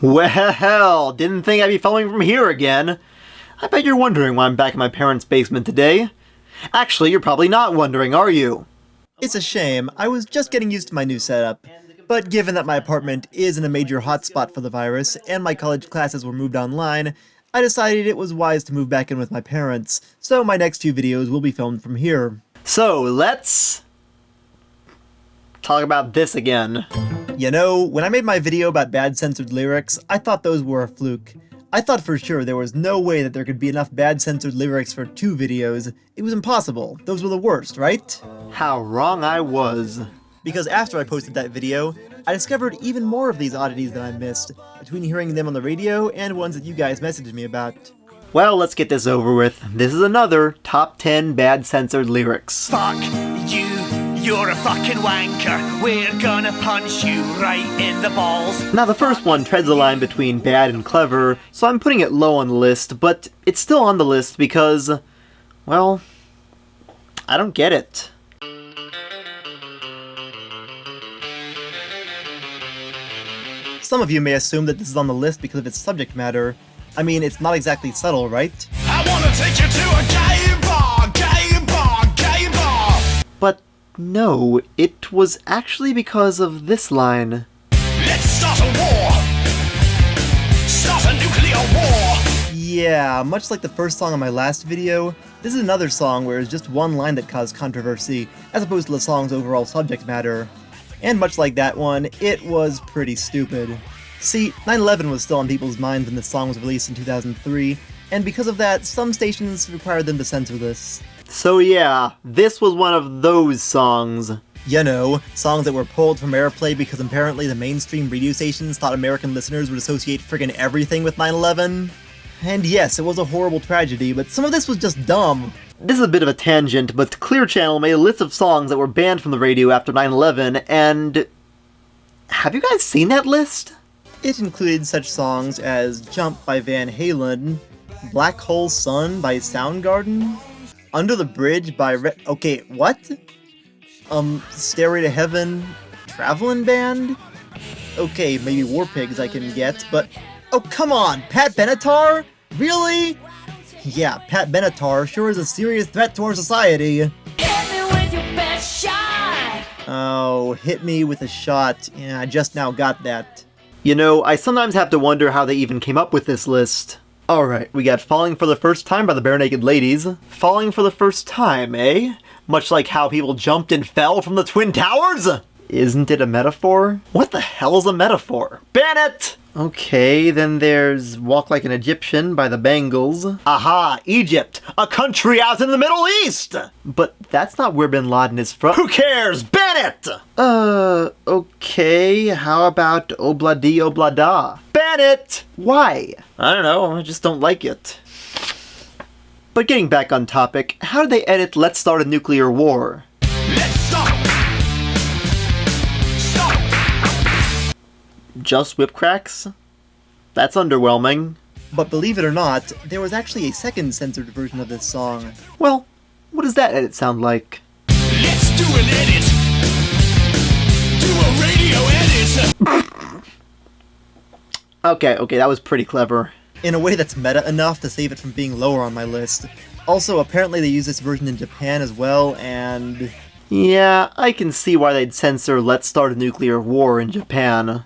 Well, didn't think I'd be filming from here again. I bet you're wondering why I'm back in my parents' basement today. Actually, you're probably not wondering, are you? It's a shame. I was just getting used to my new setup. But given that my apartment is in a major hotspot for the virus, and my college classes were moved online, I decided it was wise to move back in with my parents, so my next 2 videos will be filmed from here. So, let's talk about this again. You know, when I made my video about bad censored lyrics, I thought those were a fluke. I thought for sure there was no way that there could be enough bad censored lyrics for 2 videos. It was impossible. Those were the worst, right? How wrong I was. Because after I posted that video, I discovered even more of these oddities that I missed, between hearing them on the radio and ones that you guys messaged me about. Well, let's get this over with. This is another top 10 bad censored lyrics. Fuck you, you're a fucking wanker. We're gonna punch you right in the balls. Now the first one treads a line between bad and clever, so I'm putting it low on the list, but it's still on the list because, well, I don't get it. Some of you may assume that this is on the list because of its subject matter. I mean, it's not exactly subtle, right? I wanna take you to a gay bar, gay bar, gay bar. But no, it was actually because of this line. Let's start a war. Start a nuclear war. Yeah, much like the first song on my last video, this is another song where it's just one line that caused controversy, as opposed to the song's overall subject matter. And much like that one, it was pretty stupid. See, 9/11 was still on people's minds when this song was released in 2003, and because of that, some stations required them to censor this. So yeah, this was one of those songs. You know, songs that were pulled from airplay because apparently the mainstream radio stations thought American listeners would associate friggin' everything with 9/11. And yes, it was a horrible tragedy, but some of this was just dumb. This is a bit of a tangent, but Clear Channel made a list of songs that were banned from the radio after 9/11, and have you guys seen that list? It included such songs as Jump by Van Halen, Black Hole Sun by Soundgarden, Under the Bridge by okay, what? Stairway to Heaven, Travelin' Band? Okay, maybe War Pigs I can get, but oh come on, Pat Benatar? Really? Yeah, Pat Benatar sure is a serious threat to our society. Hit me with your best shot. Oh, hit me with a shot. Yeah, I just now got that. You know, I sometimes have to wonder how they even came up with this list. Alright, we got Falling for the First Time by the Bare Naked Ladies. Falling for the first time, eh? Much like how people jumped and fell from the Twin Towers? Isn't it a metaphor? What the hell is a metaphor? Ban it! Okay, then there's Walk Like an Egyptian by the Bangles. Aha, Egypt! A country out in the Middle East! But that's not where Bin Laden is from. Who cares? Ban it! Okay, how about Obladi Oblada? Ban it! Why? I don't know, I just don't like it. But getting back on topic, how did they edit Let's Start a Nuclear War? Let's start. Just whip cracks? That's underwhelming. But believe it or not, there was actually a second censored version of this song. Well, what does that edit sound like? Let's do an edit. Do a radio edit. Okay, that was pretty clever. In a way that's meta enough to save it from being lower on my list. Also, apparently they use this version in Japan as well, and Yeah, I can see why they'd censor Let's Start a Nuclear War in Japan.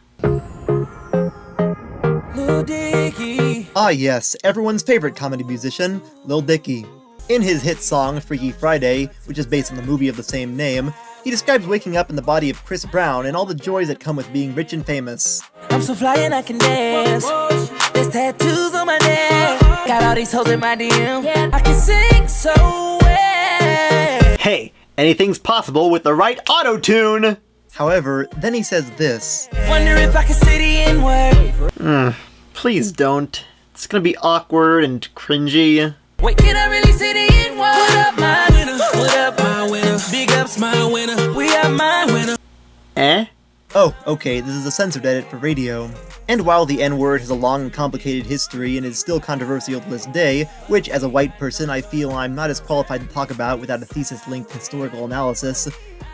ah yes, everyone's favorite comedy musician, Lil Dicky. In his hit song, Freaky Friday, which is based on the movie of the same name, he describes waking up in the body of Chris Brown and all the joys that come with being rich and famous. I'm so fly and I can dance. There's tattoos on my neck. Got all these hoes in my DM. I can sing so well. Hey, anything's possible with the right auto-tune! However, then he says this. Wonder if I can say the N-word. Please don't. It's gonna be awkward and cringy. Wait, can I really say the N-word? What up, my winner? What up, my winner? Big ups, my winner. We are my winner. Eh? Oh, okay, this is a censored edit for radio. And while the N-word has a long and complicated history and is still controversial to this day, which as a white person I feel I'm not as qualified to talk about without a thesis-linked historical analysis,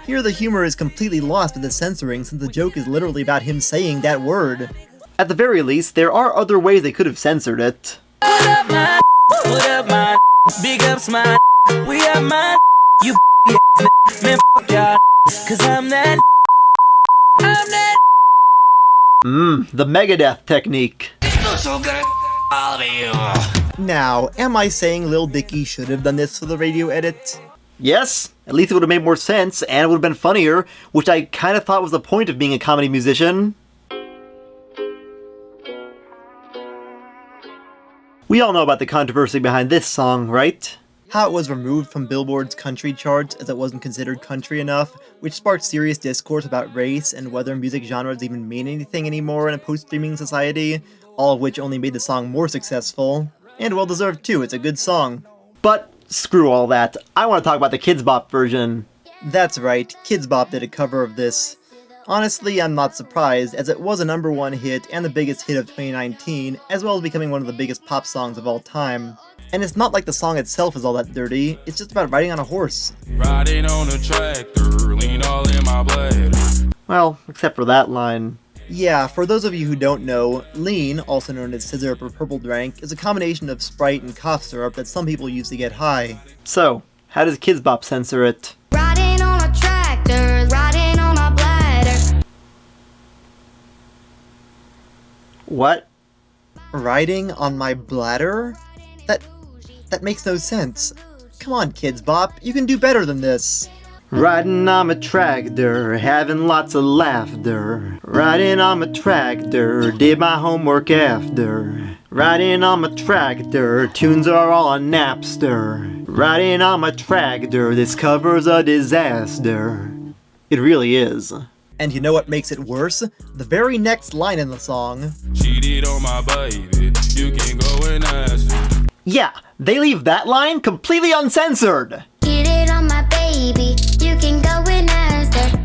here the humor is completely lost with the censoring since the joke is literally about him saying that word. At the very least, there are other ways they could have censored it. What up, my? What up, my? Big ups, my. We are my. You man, fuck y'all, cause I'm that. I'm that. The Megadeth technique. So good, all of you. Now, am I saying Lil Dicky should have done this for the radio edit? Yes, at least it would have made more sense, and it would have been funnier, which I kind of thought was the point of being a comedy musician. We all know about the controversy behind this song, right? How it was removed from Billboard's country charts as it wasn't considered country enough, which sparked serious discourse about race and whether music genres even mean anything anymore in a post-streaming society, all of which only made the song more successful. And well-deserved too, it's a good song. But screw all that, I want to talk about the Kidz Bop version. That's right, Kidz Bop did a cover of this. Honestly, I'm not surprised, as it was a #1 hit and the biggest hit of 2019, as well as becoming one of the biggest pop songs of all time. And it's not like the song itself is all that dirty, it's just about riding on a horse. Riding on a tractor, lean all in my blood. Well, except for that line. Yeah, for those of you who don't know, lean, also known as scissor or purple drank, is a combination of Sprite and cough syrup that some people use to get high. So, how does Kidz Bop censor it? Riding on a tractor, riding on a bladder. What? Riding on my bladder? That makes no sense. Come on, Kidz Bop, you can do better than this. Riding on my tractor, having lots of laughter. Riding on my tractor, did my homework after. Riding on my tractor, tunes are all on Napster. Riding on my tractor, this cover's a disaster. It really is. And you know what makes it worse? The very next line in the song. Cheated on my baby, you can go and ask her. Yeah, they leave that line completely uncensored. Get it on my baby, you can go and ask her.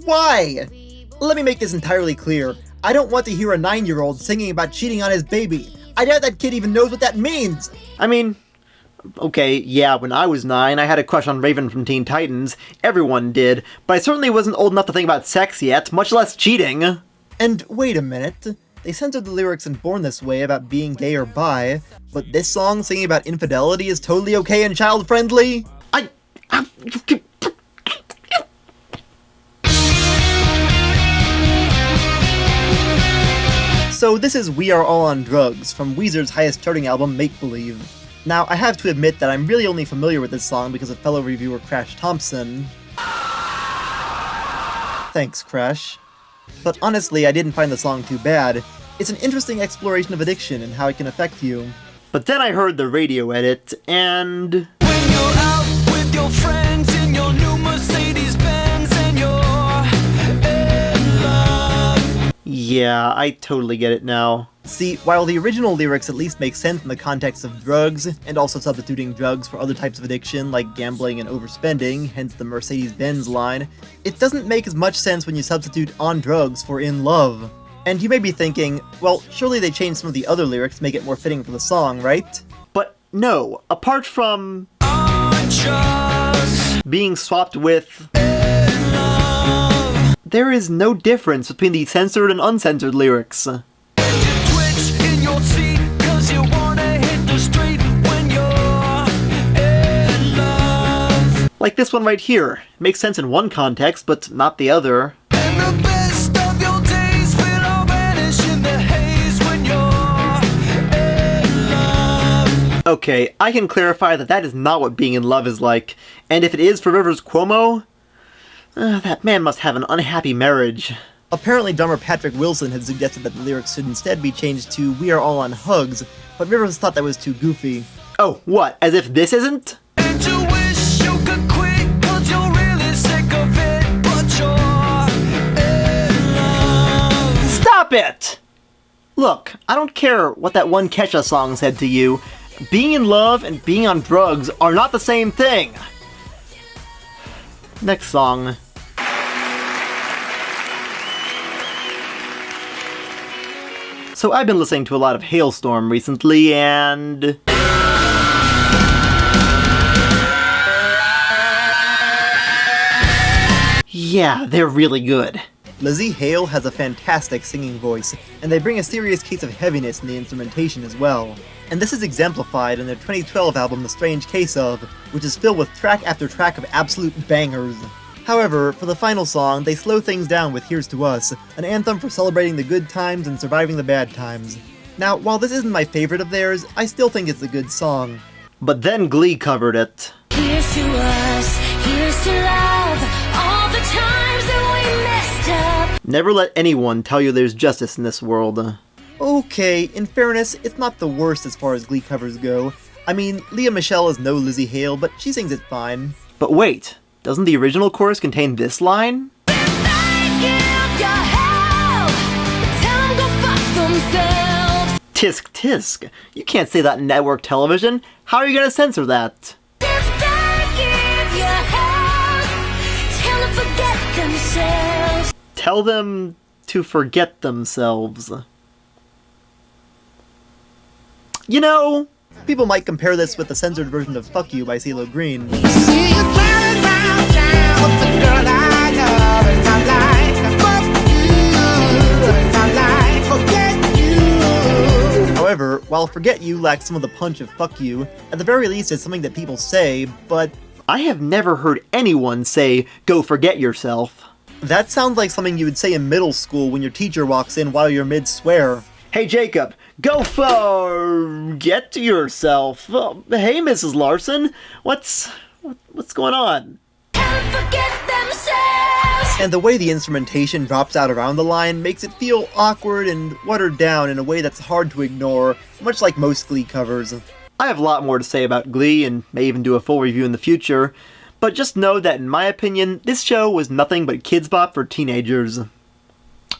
Why? Let me make this entirely clear. I don't want to hear a 9-year-old singing about cheating on his baby. I doubt that kid even knows what that means. I mean, okay, yeah, when I was 9, I had a crush on Raven from Teen Titans. Everyone did, but I certainly wasn't old enough to think about sex yet, much less cheating. And wait a minute. They censored the lyrics in Born This Way about being gay or bi, but this song singing about infidelity is totally okay and child-friendly? So this is We Are All on Drugs from Weezer's highest charting album, Make Believe. Now, I have to admit that I'm really only familiar with this song because of fellow reviewer Crash Thompson. Thanks, Crash. But honestly, I didn't find the song too bad. It's an interesting exploration of addiction and how it can affect you. But then I heard the radio edit, and... When you're out with your friends in your new Mercedes Benz and you're in love. Yeah, I totally get it now. See, while the original lyrics at least make sense in the context of drugs, and also substituting drugs for other types of addiction like gambling and overspending, hence the Mercedes-Benz line, it doesn't make as much sense when you substitute on drugs for in love. And you may be thinking, well, surely they changed some of the other lyrics to make it more fitting for the song, right? But no, apart from... being swapped with... there is no difference between the censored and uncensored lyrics. Like this one right here. Makes sense in one context, but not the other. Okay, I can clarify that that is not what being in love is like, and if it is for Rivers Cuomo, that man must have an unhappy marriage. Apparently drummer Patrick Wilson had suggested that the lyrics should instead be changed to We Are All on Hugs, but Rivers thought that was too goofy. Oh, what? As if this isn't? Stop it! Look, I don't care what that one Kesha song said to you. Being in love and being on drugs are not the same thing. Next song. So I've been listening to a lot of Halestorm recently, and... yeah, they're really good. Lizzie Hale has a fantastic singing voice, and they bring a serious case of heaviness in the instrumentation as well. And this is exemplified in their 2012 album The Strange Case Of, which is filled with track after track of absolute bangers. However, for the final song, they slow things down with Here's to Us, an anthem for celebrating the good times and surviving the bad times. Now, while this isn't my favorite of theirs, I still think it's a good song. But then Glee covered it. Here's to us, here's to love, all the times that we messed up. Never let anyone tell you there's justice in this world. Okay, in fairness, it's not the worst as far as Glee covers go. I mean, Leah Michele is no Lizzie Hale, but she sings it fine. But wait, doesn't the original chorus contain this line? Tisk tisk. You can't say that in network television. How are you gonna censor that? Tell them to forget themselves. You know, People might compare this with the censored version of Fuck You by CeeLo Green. However, while Forget You lacks some of the punch of Fuck You, at the very least it's something that people say, but I have never heard anyone say, go forget yourself. that sounds like something you would say in middle school when your teacher walks in while you're mid-swear. Hey Jacob, go forget yourself. Oh, hey Mrs. Larson, what's going on? And the way the instrumentation drops out around the line makes it feel awkward and watered down in a way that's hard to ignore, much like most Glee covers. I have a lot more to say about Glee and may even do a full review in the future, but just know that in my opinion, this show was nothing but Kidz Bop for teenagers.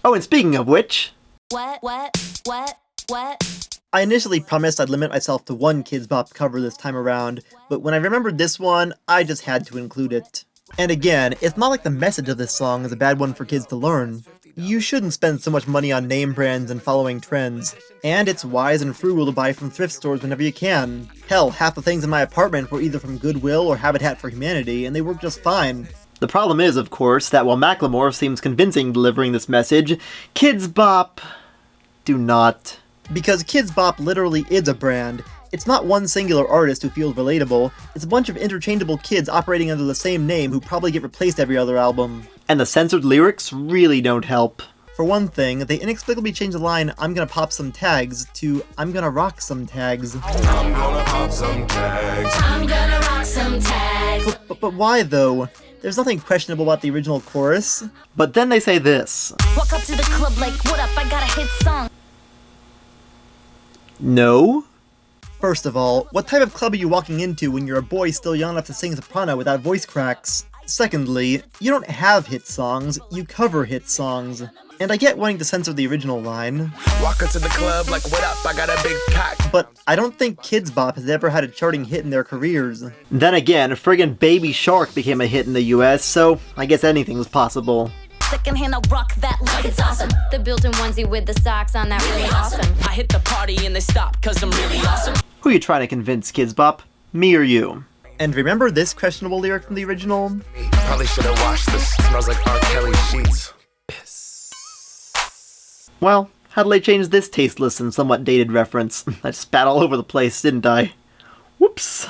Oh, and speaking of which... What? I initially promised I'd limit myself to one Kidz Bop cover this time around, but when I remembered this one, I just had to include it. And again, it's not like the message of this song is a bad one for kids to learn. You shouldn't spend so much money on name brands and following trends. And it's wise and frugal to buy from thrift stores whenever you can. Hell, half the things in my apartment were either from Goodwill or Habitat for Humanity, and they work just fine. The problem is, of course, that while Macklemore seems convincing delivering this message, Kidz Bop do not. Because Kidz Bop literally is a brand. It's not one singular artist who feels relatable, it's a bunch of interchangeable kids operating under the same name who probably get replaced every other album. And the censored lyrics really don't help. For one thing, they inexplicably changed the line, I'm gonna pop some tags, to I'm gonna rock some tags. I'm gonna pop some tags. I'm gonna rock some tags. But why though? There's nothing questionable about the original chorus. But then they say this. Walk up to the club like, what up, I got a hit song. No? First of all, what type of club are you walking into when you're a boy still young enough to sing soprano without voice cracks? Secondly, you don't have hit songs, you cover hit songs. And I get wanting to censor the original line, Walk into the club like, what up, I got a big cock. but I don't think Kidz Bop has ever had a charting hit in their careers. Then again, friggin' Baby Shark became a hit in the US, so I guess anything was possible. Second hand, I'll rock that like it's awesome. The built-in onesie with the socks on, that really awesome. I hit the party and they stop, cause I'm really awesome. Who are you trying to convince, Kidz Bop? Me or you? And remember this questionable lyric from the original? Probably should have washed this. Smells like R. Kelly sheets. Well, how did they change this tasteless and somewhat dated reference? I spat all over the place, didn't I? Whoops.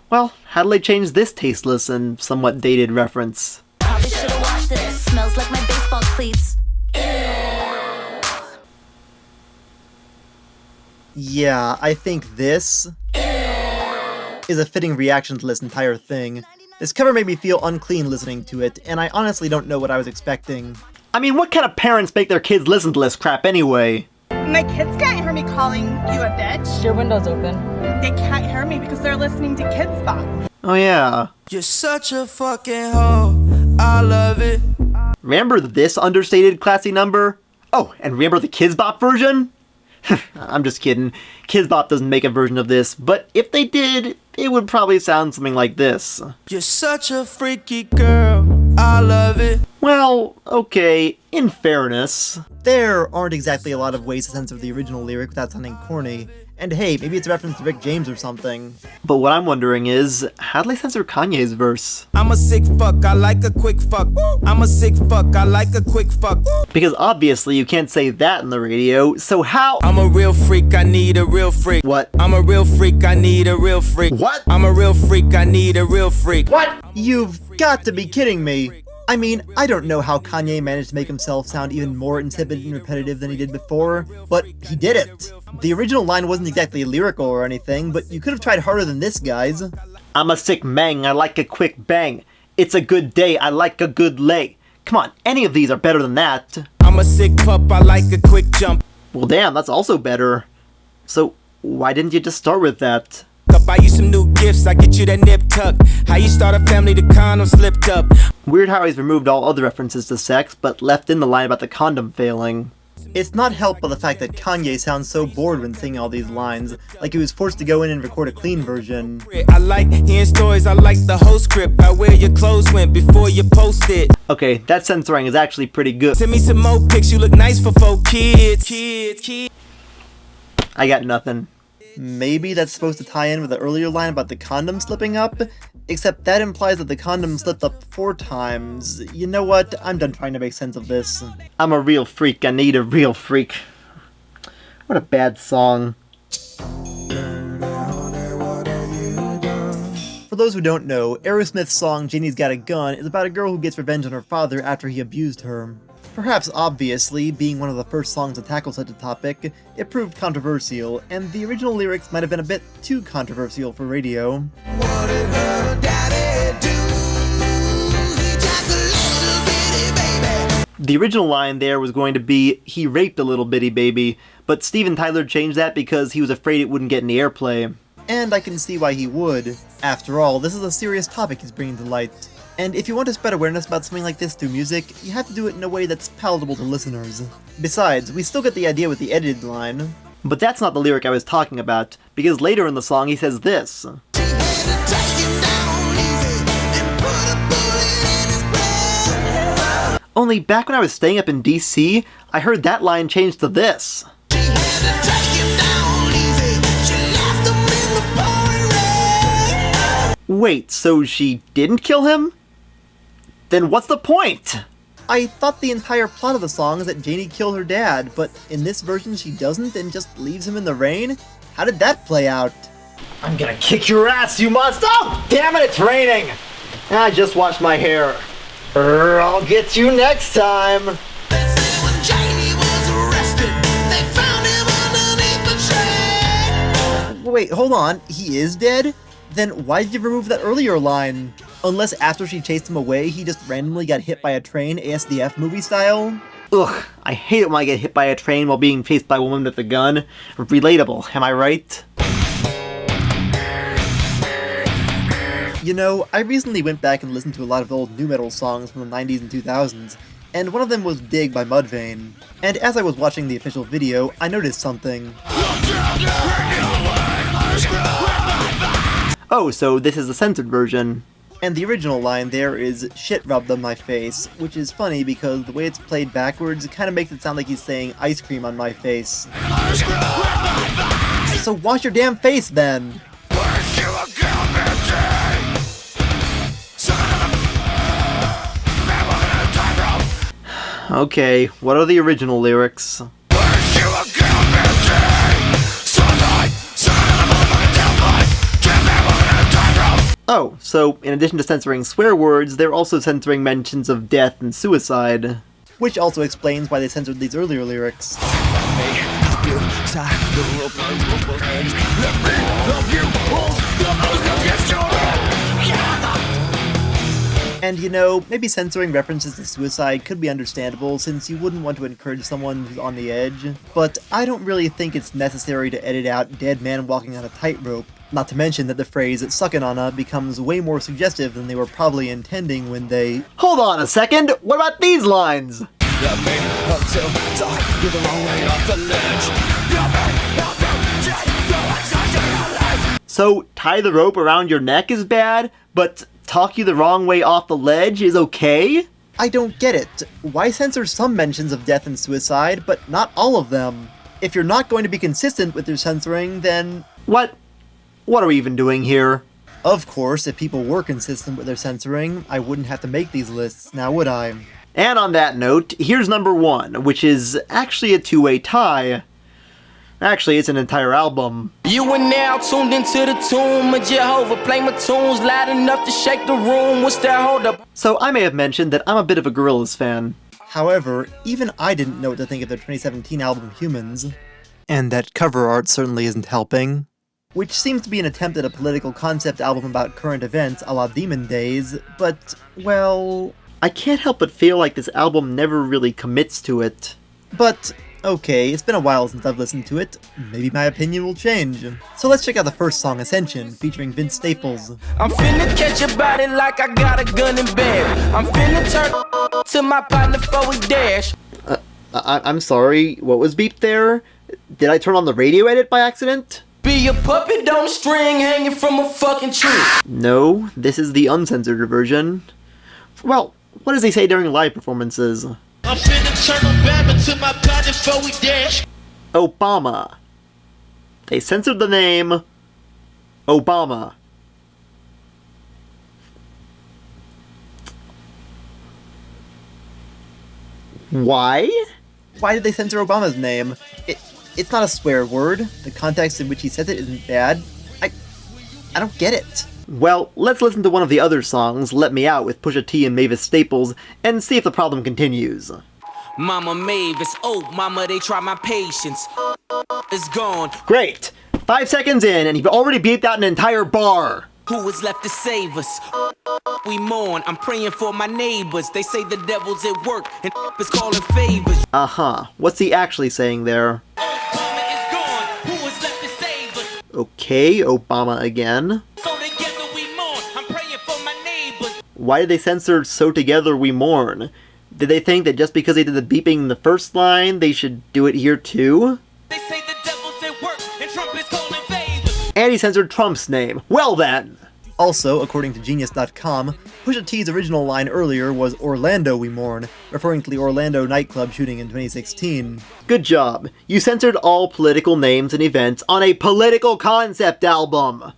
Well, how did they change this tasteless and somewhat dated reference? Probably should've washed this. Smells like my baseball cleats. Yeah, I think this is a fitting reaction to this entire thing. This cover made me feel unclean listening to it, and I honestly don't know what I was expecting. I mean, what kind of parents make their kids listen to this crap anyway? My kids can't hear me calling you a bitch. Your window's open. They can't hear me because they're listening to Kidz Bop. Oh yeah. You're such a fucking hoe. I love it. Remember this understated classy number? Oh, and remember the Kidz Bop version? I'm just kidding. Kidz Bop doesn't make a version of this, but if they did, it would probably sound something like this. You're such a freaky girl. I love it. Well, okay, In fairness, there aren't exactly a lot of ways to censor the original lyric without sounding corny. And hey, maybe it's a reference to Rick James or something. But what I'm wondering is, how'd they censor Kanye's verse? I'm a sick fuck, I like a quick fuck. I'm a sick fuck, I like a quick fuck. Because obviously you can't say that on the radio, so how— I'm a real freak, I need a real freak. What? I'm a real freak, I need a real freak. What? I'm a real freak, I need a real freak. What? You've got to be kidding me! I mean, I don't know how Kanye managed to make himself sound even more insipid and repetitive than he did before, but he did it. The original line wasn't exactly lyrical or anything, but you could have tried harder than this, guys. I'm a sick mang, I like a quick bang. It's a good day, I like a good lay. Come on, any of these are better than that. I'm a sick pup, I like a quick jump. Well damn, that's also better. So, why didn't you just start with that? I'll buy you some new gifts, I get you that nip tuck. How you start a family, the condom slipped up. Weird how he's removed all other references to sex, but left in the line about the condom failing. It's not helped by the fact that Kanye sounds so bored when singing all these lines, like he was forced to go in and record a clean version. I like hearing stories, I like the whole script. I where your clothes went before you post it. Okay, that censoring is actually pretty good. Send me some more pics, you look nice for 4 kids. I got nothing. Maybe that's supposed to tie in with the earlier line about the condom slipping up, except that implies that the condom slipped up 4 times. You know what? I'm done trying to make sense of this. I'm a real freak, I need a real freak. What a bad song. For those who don't know, Aerosmith's song Janie's Got a Gun is about a girl who gets revenge on her father after he abused her. Perhaps obviously, being one of the first songs to tackle such a topic, it proved controversial, and the original lyrics might have been a bit too controversial for radio. The original line there was going to be, he raped a little bitty baby, but Steven Tyler changed that because he was afraid it wouldn't get any airplay. And I can see why he would. After all, this is a serious topic he's bringing to light. And if you want to spread awareness about something like this through music, you have to do it in a way that's palatable to listeners. Besides, we still get the idea with the edited line. But that's not the lyric I was talking about, because later in the song he says this. Only back when I was staying up in DC, I heard that line changed to this. Wait, so she didn't kill him? Then what's the point? I thought the entire plot of the song is that Janie killed her dad, but in this version she doesn't and just leaves him in the rain? How did that play out? I'm gonna kick your ass, you monster! Oh, damn it, it's raining! I just washed my hair. I'll get you next time! Wait, hold on, he is dead? Then why did you remove that earlier line? Unless after she chased him away, he just randomly got hit by a train, ASDF movie style? Ugh, I hate it when I get hit by a train while being chased by a woman with a gun. Relatable, am I right? You know, I recently went back and listened to a lot of old nu metal songs from the 90s and 2000s, and one of them was Dig by Mudvayne. And as I was watching the official video, I noticed something. Oh, so this is the censored version. And the original line there is, shit rubbed on my face, which is funny because the way it's played backwards, it kind of makes it sound like he's saying ice cream on my face. So wash your damn face then! Okay, what are the original lyrics? Oh, so in addition to censoring swear words, they're also censoring mentions of death and suicide. Which also explains why they censored these earlier lyrics. And you know, maybe censoring references to suicide could be understandable since you wouldn't want to encourage someone who's on the edge, but I don't really think it's necessary to edit out dead man walking on a tightrope. Not to mention that the phrase "suckin' on a" becomes way more suggestive than they were probably intending when they— Hold on a second, what about these lines? So, tie the rope around your neck is bad, but talk you the wrong way off the ledge is okay? I don't get it. Why censor some mentions of death and suicide, but not all of them? If you're not going to be consistent with your censoring, then... What are we even doing here? Of course, if people were consistent with their censoring, I wouldn't have to make these lists, now would I? And on that note, here's number 1, which is actually a two-way tie. Actually, it's an entire album. You are now tuned into the tomb of Jehovah. Play my tunes loud enough to shake the room. What's that hold up? So I may have mentioned that I'm a bit of a Gorillaz fan. However, even I didn't know what to think of their 2017 album Humans. And that cover art certainly isn't helping. Which seems to be an attempt at a political concept album about current events a la Demon Days, but, well... I can't help but feel like this album never really commits to it. But, okay, it's been a while since I've listened to it. Maybe my opinion will change. So let's check out the first song, Ascension, featuring Vince Staples. I'm finna catch your body like I got a gun in bed. I'm finna turn to my partner before we dash. I'm sorry, what was beeped there? Did I turn on the radio edit by accident? Be a puppet on a string hanging from a fucking tree. No, this is the uncensored version. Well, what does he say during live performances? I'm finna turn Obama to my partner before we dash. Obama. They censored the name Obama. Why? Why did they censor Obama's name? It's not a swear word. The context in which he says it isn't bad. I don't get it. Well, let's listen to one of the other songs, Let Me Out with Pusha T and Mavis Staples, and see if the problem continues. Mama Mavis, oh mama, they try my patience. It's gone. Great! 5 seconds in, and you've already beeped out an entire bar! Who is left to save us? We mourn, I'm praying for my neighbors. They say the devil's at work, and is calling favors. Uh-huh. What's he actually saying there? Obama is gone. Who is left to save us? Okay, Obama again. So together we mourn, I'm praying for my neighbors. Why did they censor So Together We Mourn? Did they think that just because they did the beeping in the first line, they should do it here too? They say the devil's at work, and Trump is calling favors. And he censored Trump's name. Well then! Also, according to Genius.com, Pusha T's original line earlier was Orlando We Mourn, referring to the Orlando nightclub shooting in 2016. Good job. You censored all political names and events on a political concept album!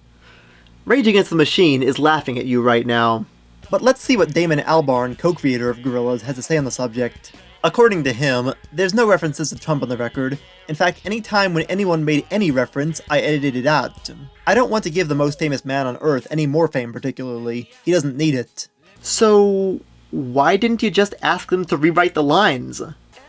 Rage Against the Machine is laughing at you right now. But let's see what Damon Albarn, co-creator of Gorillaz, has to say on the subject. According to him, there's no references to Trump on the record. In fact, any time when anyone made any reference, I edited it out. I don't want to give the most famous man on Earth any more fame particularly. He doesn't need it. So, why didn't you just ask them to rewrite the lines?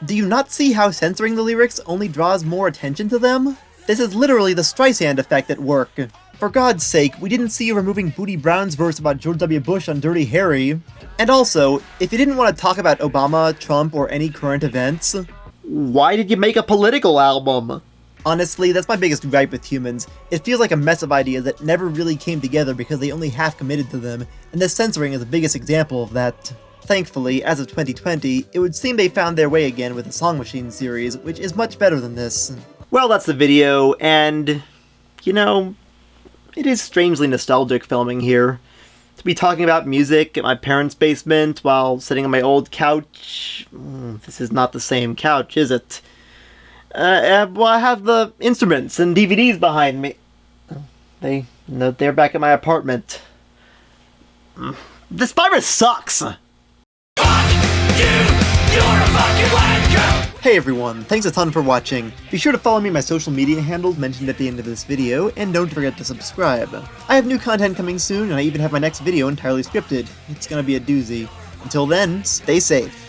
Do you not see how censoring the lyrics only draws more attention to them? This is literally the Streisand effect at work. For God's sake, we didn't see you removing Booty Brown's verse about George W. Bush on Dirty Harry. And also, if you didn't want to talk about Obama, Trump, or any current events... Why did you make a political album? Honestly, that's my biggest gripe with Humans. It feels like a mess of ideas that never really came together because they only half committed to them, and this censoring is the biggest example of that. Thankfully, as of 2020, it would seem they found their way again with the Song Machine series, which is much better than this. Well, that's the video, and... you know... it is strangely nostalgic filming here. To be talking about music at my parents' basement while sitting on my old couch... this is not the same couch, is it? Well, I have the instruments and DVDs behind me. They're back at my apartment. This virus sucks! Fuck you! You're a fucking wanker! Hey everyone, thanks a ton for watching. Be sure to follow me on my social media handles mentioned at the end of this video, and don't forget to subscribe. I have new content coming soon, and I even have my next video entirely scripted. It's gonna be a doozy. Until then, stay safe.